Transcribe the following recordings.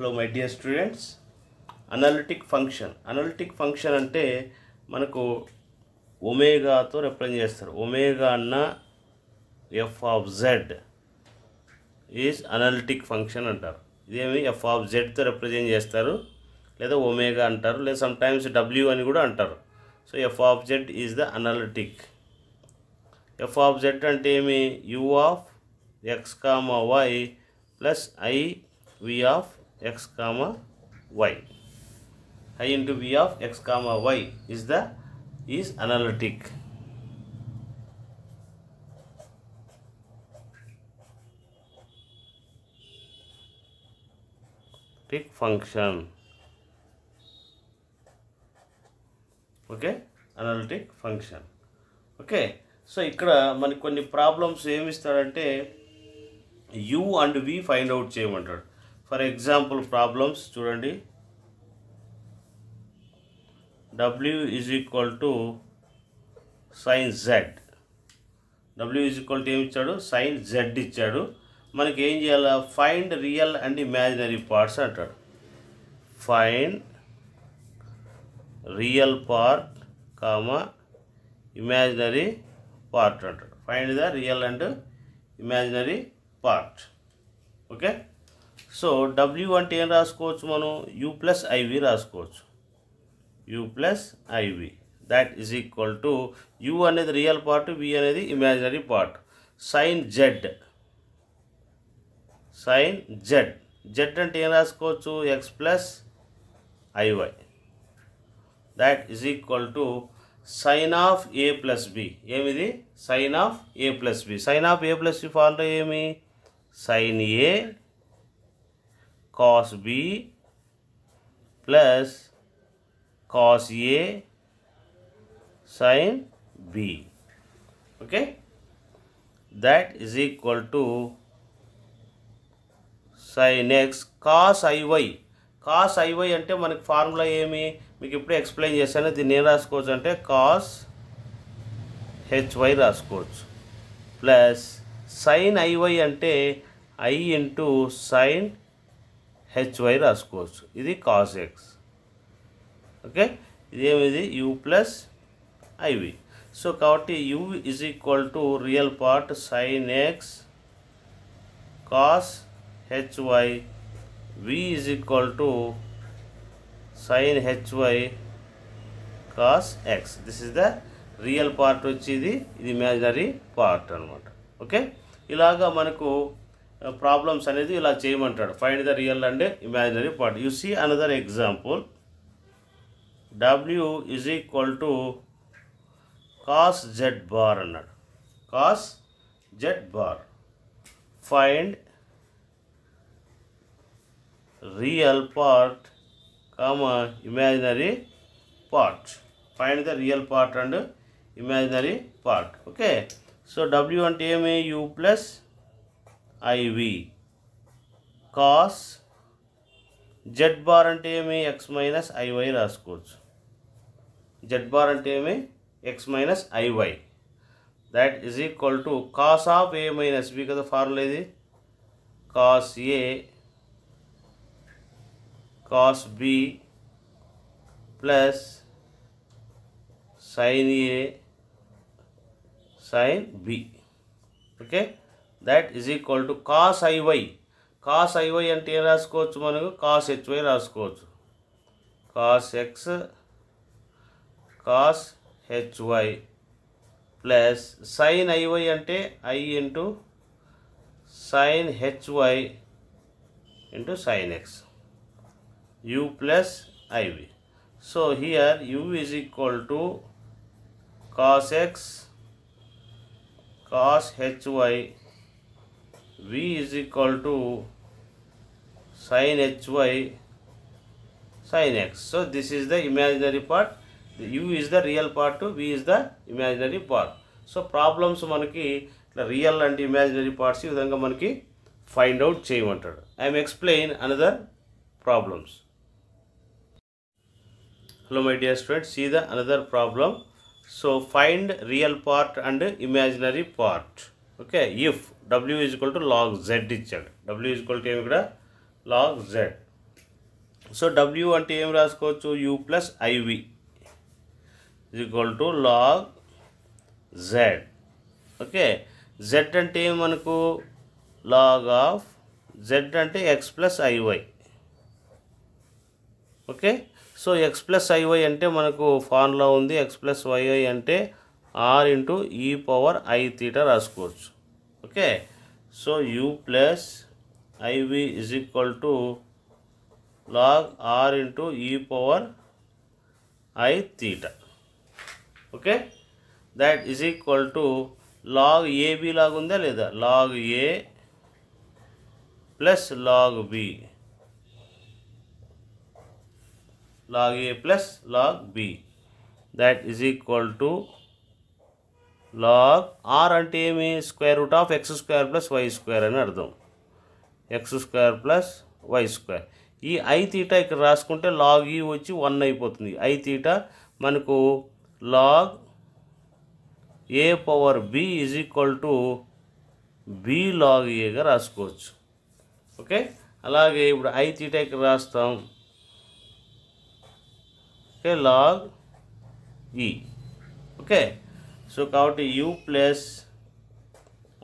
Hello my dear students. Analytic function అంటే మనకు ఒమేగాతో represent చేస్తారు. ఒమేగా అన్న f of z is analytic function అంటారు. ఇదేమి f of z తో రిప్రజెంట్ చేస్తారు, లేదా ఒమేగా అంటారు, లేదా సమ్ టైమ్స్ w అని కూడా అంటారు. So f of z is the analytic. f of z అంటే ఏమి, u of x, y plus i v of x, y. I into v of x, y is analytic. Function. Okay, analytic function. Okay, so ikkada maniki konni problems em istadante u and v find out cheyamantadu. For example problems chudandi, w is equal to sin z. w is equal to em ichadu, sin z ichadu. మనకి ఏం చేయాలి, find real and imaginary parts అంటాడు. Find real part imaginary part అంటాడు. Find the real and imaginary part. Okay, so డబ్ల్యూ అంటే ఏం రాసుకోవచ్చు మనం, యూ ప్లస్ ఐవి రాసుకోవచ్చు. U plus i v that is equal to, u అనేది రియల్ పార్ట్, వి అనేది imaginary part. Sine z, sine z, z అంటే ఏం రాసుకోవచ్చు, x plus i y that is equal to sine of a plus b. ఏమిది, sign of a plus b. Sine of a plus b formula ఏమి, sine a cos b plus cos a sine b. Okay, that is equal to sin x cos iy. cos iy అంటే మనకి formula ఏమి, మీకు ఇప్పుడే explain చేశాను. దీన్ని ఏం రాసుకోవచ్చు అంటే cos hy రాసుకోవచ్చు. ప్లస్ sin iy అంటే i ఇంటూ sin hy రాసుకోవచ్చు. ఇది cos x. ఓకే, ఇదేమిది u ప్లస్ iv. సో కాబట్టి u is equal to real part sin x cos hy, v is equal to sin hy cos x. This is the real part వచ్చేది, ఇది imaginary part అనమాట. Okay, ఇలాగా మనకు problems అనేది ఇలా చేయమంటాడు. Find the real and imaginary part. You see another example, w is equal to cos z bar అన్నాడు. cos z bar. Find real part imaginary part. Find the real part and imaginary part. Okay, so w అంటే ఏమి, u plus iv cos z bar అంటే ఏమి, x minus iy రాసుకోవచ్చు. z bar అంటే ఏమి, x minus iy that is equal to cos of a minus b కదా formula ఇది. cos a cos b plus sin a sin b. okay, that is equal to cos iy. cos iy అంటే ఏం రాసుకోవచ్చు మనకు, cos hy రాసుకోవచ్చు. cos x cos hy plus sin iy అంటే i into sin hy into sin x, u plus iv. So here u is equal to cos x cos hy, v is equal to sin hy sin x. So this is the imaginary part, the u is the real part, v is the imaginary part. So problems మనకి real and imaginary parts ఈ విధంగా మనకి find out చేయమంటాడు. I am explain another problems. Hello my dear students, see the another problem. So find real part and imaginary part. Okay, if w is equal to log z ఇచ్చాడు, w is equal to ఏమి ఇక్కడ log z. So w అంటే ఏం రాసుకోవచ్చు, u plus iv is equal to log z. Okay, z అంటే ఏం మనకు log of z అంటే x plus iy. Okay, so x plus iy అంటే మనకు ఫార్ములా ఉంది, x ప్లస్ yi అంటే r into e power i theta రాసుకోవచ్చు. Okay, so u plus iv is equal to log r into e power i theta. Okay, that is equal to log ab లాగా ఉందా లేదా, log a plus log b, log a plus log b, that is equal to log r అంటే ఏమి, square root of x square plus y square అని అర్థం, x square plus y square. E i theta ఇక్కడ రాసుకుంటే log e వచ్చి 1 అయిపోతుంది. I theta మనకు log a power b is equal to b log ఏగా రాసుకోవచ్చు. ఓకే, అలాగే ఇప్పుడు ఐ తీటా ఇక్కడ రాస్తాం, okay, log e. Okay, so కాబట్టి u plus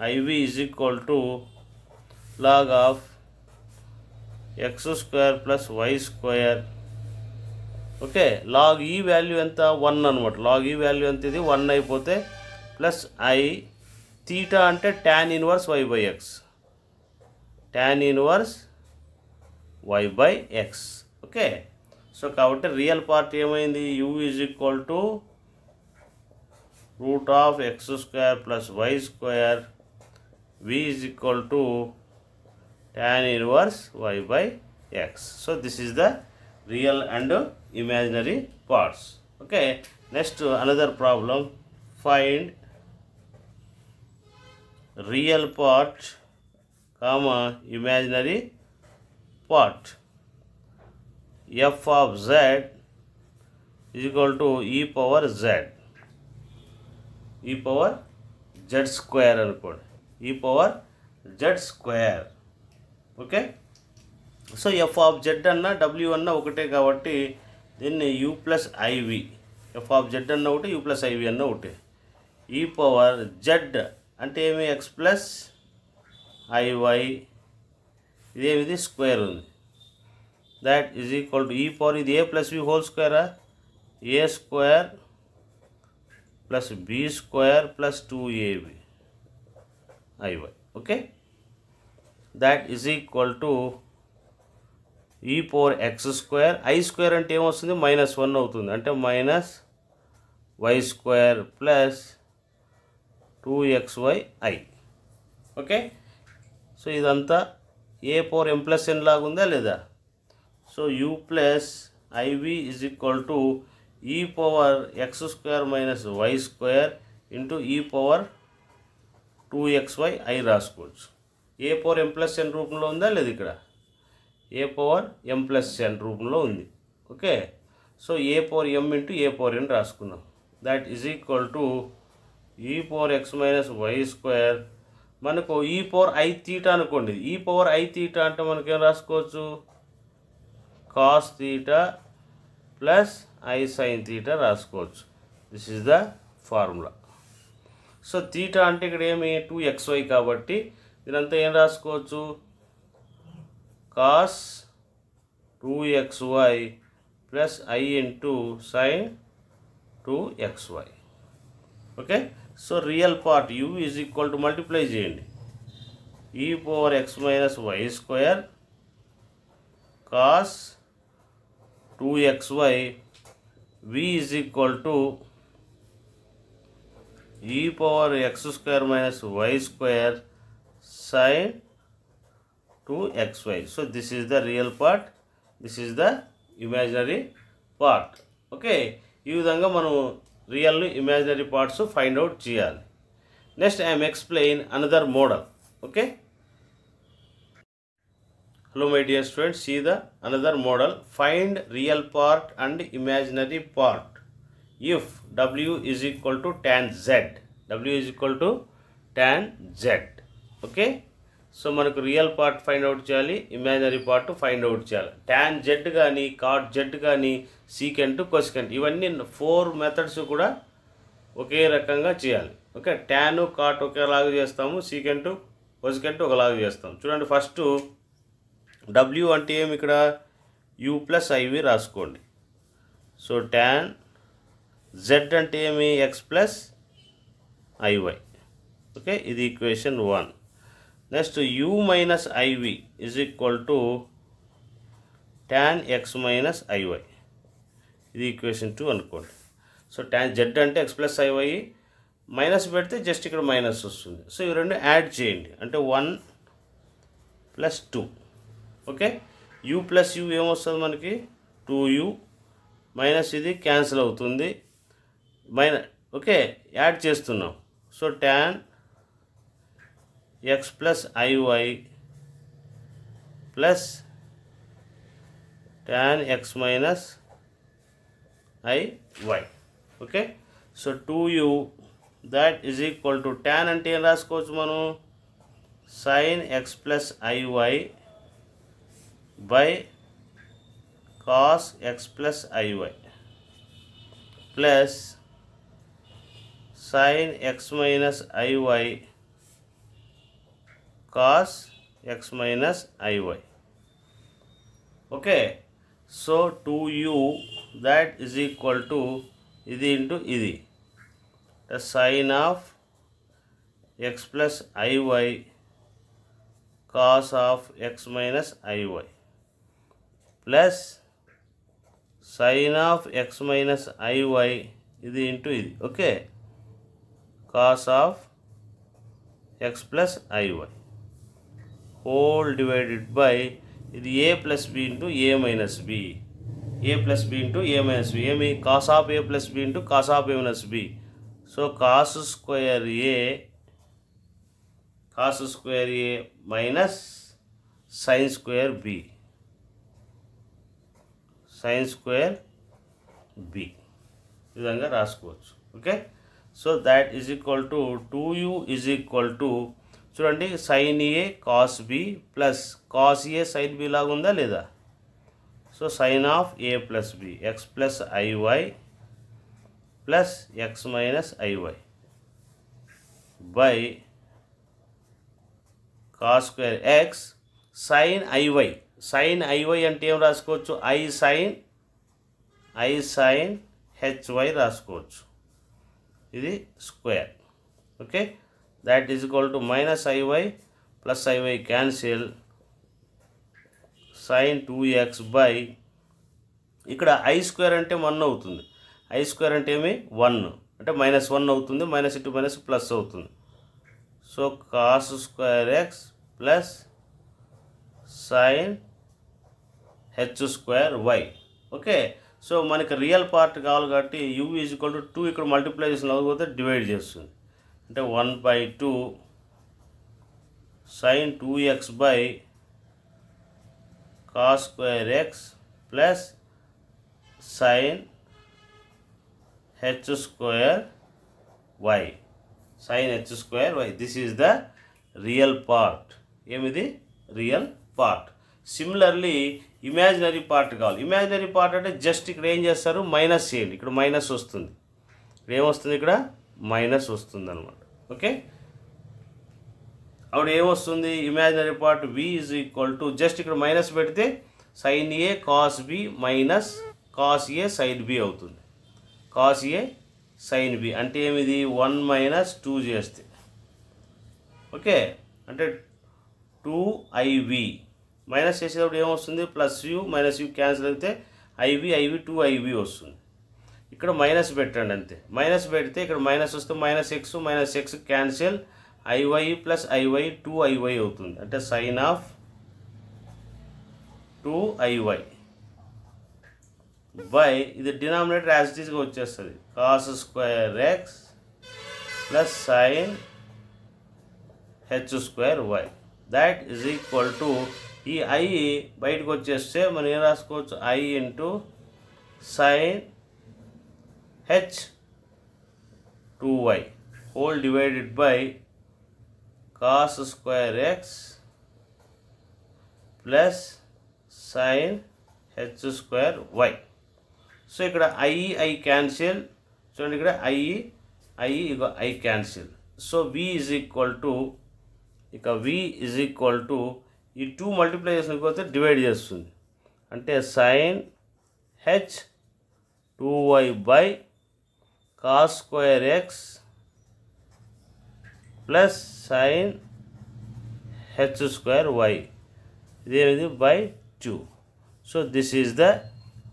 iv is equal to log of x square plus y square. Okay, log ఈ value ఎంత 1 అనమాట, లాగ్ ఈ వాల్యూ ఎంత, ఇది 1 అయిపోతే ప్లస్ ఐ తీటా అంటే tan inverse y by x, tan inverse y by x. Okay, so కాబట్టి real part ఏమైంది, u is equal to root of x square plus y square, v is equal to tan inverse y by x. So this is the real and imaginary parts. Okay, next another problem, find real part comma imaginary part. f of z is equal to e power z, e power z square అనుకోండి, e power z square. Okay, so f of z అన్న w అన్న ఒకటే కాబట్టి దీన్ని u plus iv, f of z అన్న ఒకటి u plus iv అన్న ఒకటి. e పవర్ z అంటే ఏమి, x ప్లస్ iy, ఇదేమిది స్క్వేర్ ఉంది, that is equal to e power ఇది a plus b whole square, a square plus b square plus 2ab iy. okay, that is equal to e power x square, i square అంటే ఏమొస్తుంది, -1 అవుతుంది, అంటే minus y square plus 2xy i. Okay, so ఇదంతా a power m plus n లాగా ఉందా లేదా. So u plus iv is equal to e power x square minus y square into e power 2xy i రాసుకోవచ్చు. A power m plus n రూపంలో ఉందా లేదు, ఇక్కడ a power m plus n రూపంలో ఉంది. Okay, so a power m into a power n రాసుకున్నాం, that is equal to e power x minus y square, మనకు e power I theta అనుకోండి, ఈ పవర్ ఐ తీటా అంటే మనకేం రాసుకోవచ్చు, cos theta plus I sin theta రాసుకోవచ్చు. This is the formula. So theta అంటే ఇక్కడ ఏమి 2xy కాబట్టి దీనంతా ఏం రాసుకోవచ్చు, cos 2xy plus I into sin 2xy. Okay, so real part u is equal to multiply చేయండి, e power x minus y square cos 2xy, v is equal to e power x square minus y square sin 2xy. So this is the real part, this is the imaginary part. Okay, ఈ విధంగా మనం real imaginary parts find out చేయాలి. Next I am explain another model. Okay, hello my dear students, see the another model, find real part and imaginary part if w is equal to tan z, w is equal to tan z. Okay, so మనకు real part find out చేయాలి, imaginary part find out చేయాలి. tan z కానీ cot z కానీ secant cosecant ఇవన్నీ 4 methods కూడా ఒకే రకంగా చేయాలి. Okay, tan cot ఒకేలాగా చేస్తాము, సీకెంట్ కొసికెంట్ ఒకలాగా చేస్తాం. చూడండి, ఫస్ట్ w అంటే ఏమి, ఇక్కడ u ప్లస్ iv రాసుకోండి. సో tan z అంటే ఏమి, x ప్లస్ iy. ఓకే, ఇది equation 1. Next u minus iv is equal to tan x minus iy. ఇది ఈక్వేషన్ 2 అనుకోండి. సో tan z అంటే x ప్లస్ iy, మైనస్ పెడితే జస్ట్ ఇక్కడ minus వస్తుంది. సో ఇవి రెండు యాడ్ చేయండి, అంటే 1 plus 2. Okay, u plus u ఏమొస్తుంది మనకి, 2u, మైనస్ ఇది క్యాన్సిల్ అవుతుంది, ఓకే, యాడ్ చేస్తున్నాం. So tan x plus iy plus tan x minus iy. Okay, so 2u that is equal to tan అంటే ఏం రాసుకోవచ్చు మనం, sin x plus iy by cos x plus iy plus sin x minus iy cos x minus iy. Okay, so 2u that is equal to ఇది into ఇది, sin of x plus iy cos of x minus iy plus sin of x minus iy ఇది into ఇది. Okay, cos of x plus iy whole divided by ఇది a plus b into a minus b, a plus b into a minus b, ఏమి cos of a plus b into cos of a minus b. So cos square a minus sin square b, sin square b ఈ విధంగా రాసుకోవచ్చు. Okay, so that is equal to 2u is equal to, చూడండి, sin a cos b plus cos a sin b లాగా ఉందా లేదా. So sin of a plus b, x plus iy plus x minus iy by cos square x sin iy. sin iy అంటే ఏం రాసుకోవచ్చు, i sin hy రాసుకోవచ్చు, ఇది square. Okay, that is equal to minus iy plus iy cancel sin 2x by, ఇక్కడ i square అంటే 1 అవుతుంది, i square అంటే ఏమి 1 అంటే మైనస్ 1 అవుతుంది, మైనస్ ఇంటూ మైనస్ ప్లస్ అవుతుంది. So cos square x plus sin h square y. Okay, so మనకి real part కావాలి కాబట్టి u ఈజ్ ఈక్వల్ టు 2 ఇక్కడ మల్టిప్లై చేసిన లేకపోతే డివైడ్ చేస్తుంది, అంటే 1/2 sin 2x by cos square x plus sin h square y, sin h square y. This is the real part. ఏమిది real part. Similarly imaginary part కావాలి. Imaginary part అంటే just ఇక్కడ ఏం చేస్తారు, మైనస్ చేయండి, ఇక్కడ మైనస్ వస్తుంది, ఇక్కడ ఏమొస్తుంది, ఇక్కడ మైనస్ వస్తుంది అనమాట. ఓకే, అప్పుడు ఏమొస్తుంది, imaginary part v is equal to, just ఇక్కడ మైనస్ పెడితే sin a cos b minus cos a sin b అవుతుంది. cos a sin b అంటే ఏమిది, 1 మైనస్ 2 చేస్తే, ఓకే, అంటే 2iv మైనస్ చేసేటప్పుడు ఏమొస్తుంది, plus u minus u cancel అయితే iv 2iv వస్తుంది. ఇక్కడ మైనస్ పెట్టండి అంతే, మైనస్ పెడితే ఇక్కడ మైనస్ వస్తే minus x cancel, iy plus iy 2iy అవుతుంది, అంటే సైన్ ఆఫ్ 2iy బై ఇది డినామినేటర్ యాజ్ ఇట్ ఈస్గా వచ్చేస్తుంది, cos square x plus sine h square y. That is equal to, ఈ i బయటకు వచ్చేస్తే మనం ఏం రాసుకోవచ్చు, i into sine h 2y whole divided by cos square x plus sine h square y. So ఇక్కడ i cancel, చూడండి ఇక్కడ i ఇక i cancel. So we is equal to, ఇక వి ఈజ్ ఈక్వల్ టు ఈ 2 మల్టిప్లై చేసినకపోతే డివైడ్ చేస్తుంది, అంటే sine h 2y by cos square x plus sine h square y, ఇదేమిది by 2. So this is the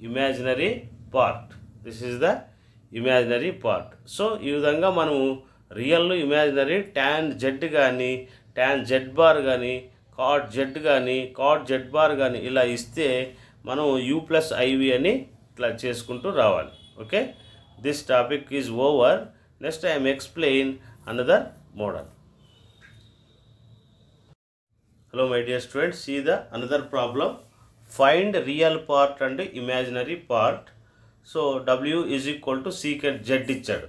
imaginary part, this is the imaginary part. So ఈ విధంగా మనము real imaginary tan z కానీ, tan z bar కానీ, cot z కానీ, cot z bar కానీ ఇలా ఇస్తే మనం యూ ప్లస్ ఐవి అని ఇట్లా చేసుకుంటూ రావాలి. Okay, this topic is over. Next I explain another model. Hello my dear students, see the another problem. Find real part and imaginary part. So W is equal to secant Z ఇచ్చాడు.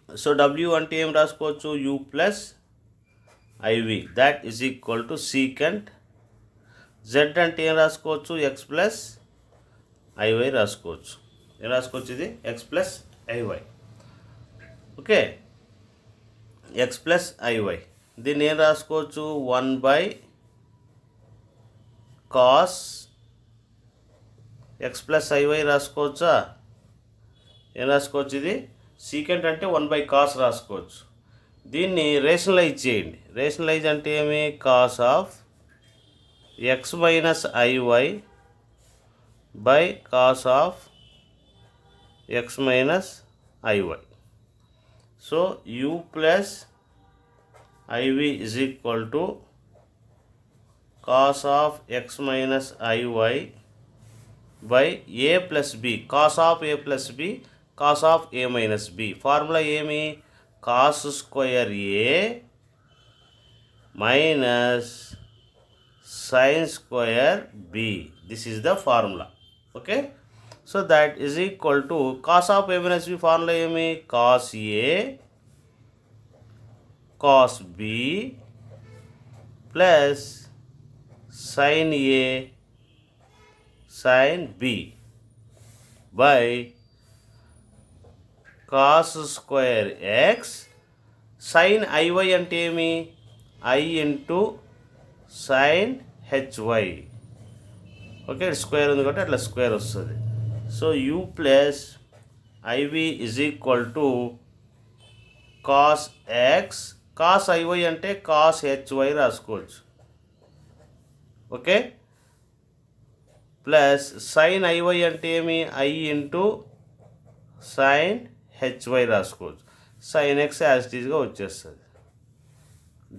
So W అంటే ఏం రాసుకోవచ్చు, U plus IV, that is equal to secant. Z అంటే ఏం రాసుకోవచ్చు, X plus IY రాసుకోవచ్చు. ఏం రాసుకోవచ్చు, ఇది X plus IY. Okay, X plus IY. దీన్ని ఏం రాసుకోవచ్చు, 1 by cos x plus i y రాసుకోవచ్చా, ఏం రాసుకోవచ్చు, ఇది సీకెంట్ అంటే 1 బై కాస్ రాసుకోవచ్చు. దీన్ని రేషనలైజ్ చేయండి. రేషనలైజ్ అంటే ఏమి, cos of x minus i y by cos of x minus i y. So u plus IV is equal to cos of x minus IY by a plus b, cos of a plus b, cos of a minus b. Formula ఏమి, cos square a minus sin square b. This is the formula. Okay, so that is equal to cos of a minus b formula ఏమి, cos a cos b plus sin a sin b by cos square x sin iy అంటే ఏమి, I into sin hy. Okay, square ఉంది కాబట్టి అట్లా square వస్తుంది. So u plus iv is equal to cos x, cos iy అంటే cos hy రాసుకోవచ్చు. Okay, plus sin iy అంటే ఏమి, I ఇంటూ sin hy రాసుకోవచ్చు. sin x యాజ్ ఇట్ ఈజ్గా వచ్చేస్తుంది,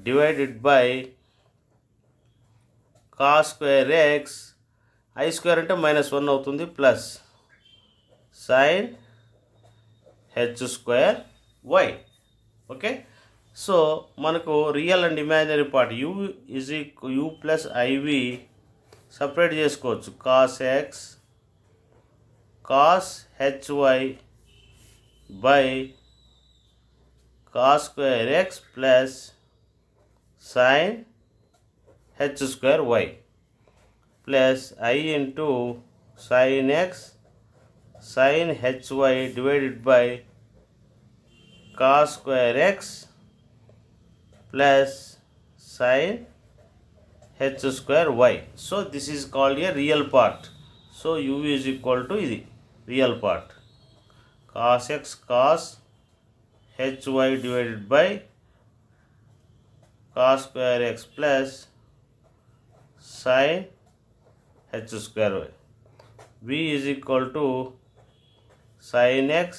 divided by cos square x, i square అంటే -1 అవుతుంది, plus sin h square y. Okay, so మనకు real and imaginary part u plus IV separate చేసుకోవచ్చు. Cos x cos h y by cos square x plus sine h square y plus i into sine x sine h y divided by cos square x plus sin h square y. So this is called a real part. So u is equal to ఇది real part, cos x cos hy divided by cos square x plus sin h square y. v is equal to sin x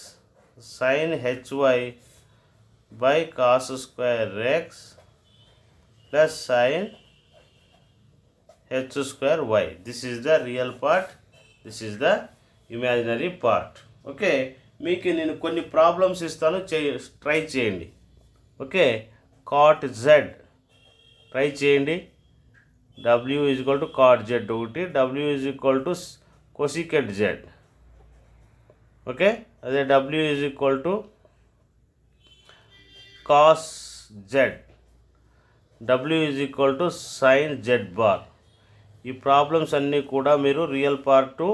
sin hy by cos square x plus sin h square y. This is the real part, this is the imaginary part. Okay, మీకు నేను కొన్ని problems ఇస్తాను, try చేయండి. Okay, cot z try చేయండి. w is equal to cot z ఒకటి, w is equal to cosecant z. Okay, అదే w is equal to cos z, w is equal to sin z bar. ఈ problems అన్నీ కూడా మీరు real part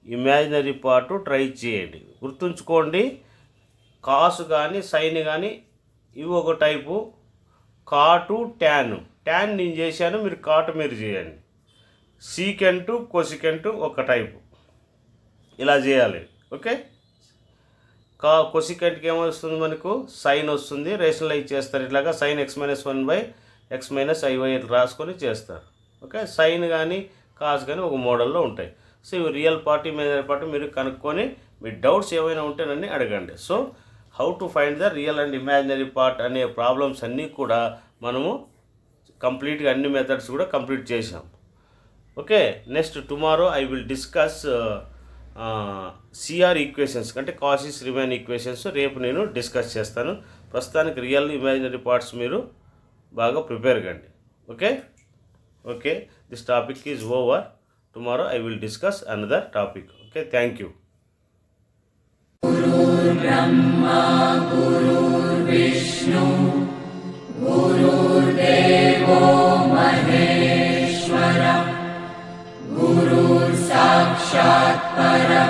imaginary part try చేయండి. గుర్తుంచుకోండి, కాసు కానీ sign కానీ ఇవి ఒక టైపు, కాటు ట్యాన్ నేను చేశాను, మీరు కాటు మీరు చేయండి. సీకెంటు కొసికెంటు ఒక టైపు, ఇలా చేయాలి. ఓకే, కొసికెంట్కి ఏమొస్తుంది, మనకు సైన్ వస్తుంది, రేషనలైజ్ చేస్తారు. ఇట్లాగా సైన్ x-1/x-iy రాసుకొని చేస్తారు. ఓకే, సైన్ కానీ కాస్ కానీ ఒక మోడల్లో ఉంటాయి. సో ఇవి రియల్ పార్ట్ ఇమాజినరీ పార్ట్ మీరు కనుక్కొని మీ డౌట్స్ ఏమైనా ఉంటే నన్ను అడగండి. So how to find the real and imaginary part అనే ప్రాబ్లమ్స్ అన్నీ కూడా మనము కంప్లీట్గా అన్ని మెథడ్స్ కూడా కంప్లీట్ చేసాం. Okay, next tomorrow I will discuss CR equations అంటే కాషిస్ రీమాన్ ఈక్వేషన్స్ రేపు నేను డిస్కస్ చేస్తాను. ప్రస్తుతానికి రియల్ ఇమాజినరీ పార్ట్స్ మీరు బాగా ప్రిపేర్ కండి. Okay, this topic is over. Tomorrow I will discuss another topic. Okay, thank you. Brahma गुरुर्विष्णु गुरुर्देवो महेश्वरः गुरुर्साक्षात् परब्रह्म